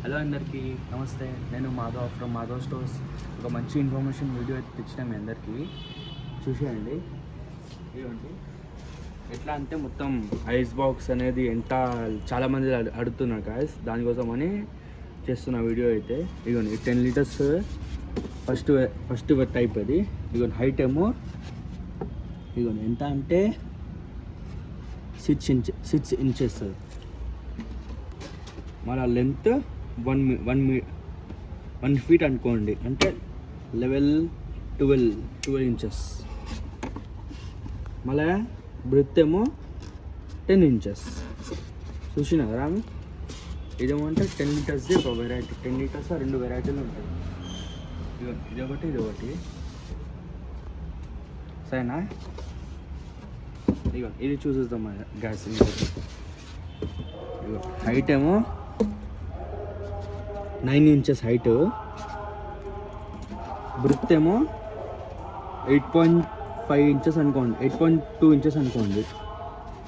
Hello అందరికీ నమస్తే. నేను మాధవ్ ఫ్రమ్ మాధవ్ స్టోర్స్. ఒక మంచి ఇన్ఫర్మేషన్ వీడియో అయితే తెచ్చిన మీ అందరికీ చూసేయండి. ఇవ్వండి ఎట్లా అంటే మొత్తం ఐస్ బాక్స్ అనేది ఎంత చాలామంది అడుగుతున్నారు గాయస్, దానికోసం అని చేస్తున్న వీడియో అయితే. ఇవ్వండి 10 లీటర్స్ ఫస్ట్ టైప్ అది. ఇవ్వండి హైట్ ఏమో ఇవ్వండి ఎంత అంటే 6 ఇంచెస్. మన లెంత్ 1 ఫీట్ అనుకోండి, అంటే 12 ఇంచెస్. మళ్ళీ బ్రెత్ ఏమో 10 ఇంచెస్. చూసినారా ఇదేమో అంటే 10 లీటర్స్ది ఒక వెరైటీ. 10 లీటర్స్ 2 వెరైటీలు ఉంటాయి. ఇది ఒకటి సరేనా. ఇది చూసేద్దాం గ్యాస్. హైట్ ఏమో 9 ఇంచెస్ హైట్. బ్రెత్ ఏమో 8.5 ఇంచెస్ అనుకోండి, 8.2 ఇంచెస్ అనుకోండి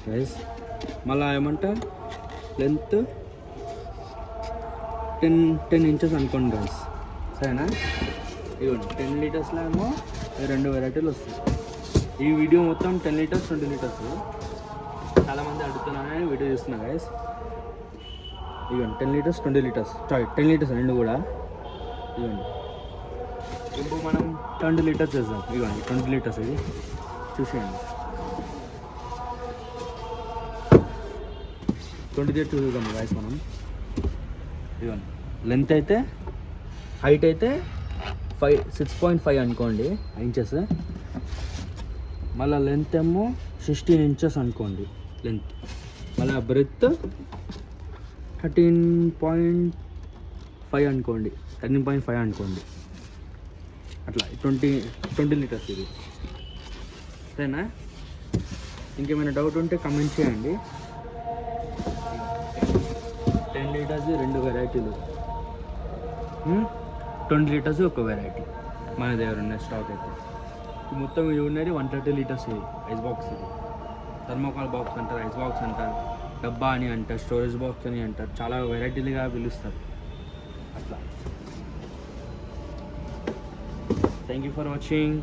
గైస్. మళ్ళీ ఏమంటే లెంత్ 10 ఇంచెస్ అనుకోండి గైస్, సరేనా. ఇవ్వండి 10 లీటర్స్లో ఏమో 2 వెరైటీలు వస్తాయి. ఈ వీడియో మొత్తం 10 లీటర్స్ 20 లీటర్స్. చాలామంది అడుగుతున్నారని వీడియో చూస్తున్నా గైస్. ఇవ్వండి 10 లీటర్స్ 20 లీటర్స్ 10 లీటర్స్ రెండు కూడా. ఇవ్వండి ఇప్పుడు మనం 20 లీటర్స్ చేద్దాం. ఇవ్వండి 20 లీటర్స్ ఇది చూసేయండి. 20 లీటర్స్ చూద్దాం గైస్ మనం. ఇవ్వండి లెంత్ అయితే హైట్ అయితే 6.5 అనుకోండి ఇంచెస్. మళ్ళీ లెంత్ ఏమో 16 ఇంచెస్ అనుకోండి లెంత్. మళ్ళీ బ్రెత్ 13.5 అనుకోండి, 13.5 అనుకోండి. అట్లా 20 లీటర్స్ ఇది, సరేనా. ఇంకేమైనా డౌట్ ఉంటే కమెంట్ చేయండి. 10 లీటర్స్ 2 వెరైటీలు, 20 లీటర్స్ ఒక వెరైటీ మన దగ్గర ఉన్న స్టాక్ అయితే. మొత్తం ఇది ఉన్నది 130 లీటర్స్ ఇది ఐస్ బాక్స్. ఇది థర్మోకాల్ బాక్స్ అంటారు, ఐస్ బాక్స్ అంటారు, డబ్బా అని అంటారు, స్టోరేజ్ బాక్స్ అని అంటారు, చాలా వెరైటీలుగా పిలుస్తారు అట్లా. Thank you for watching.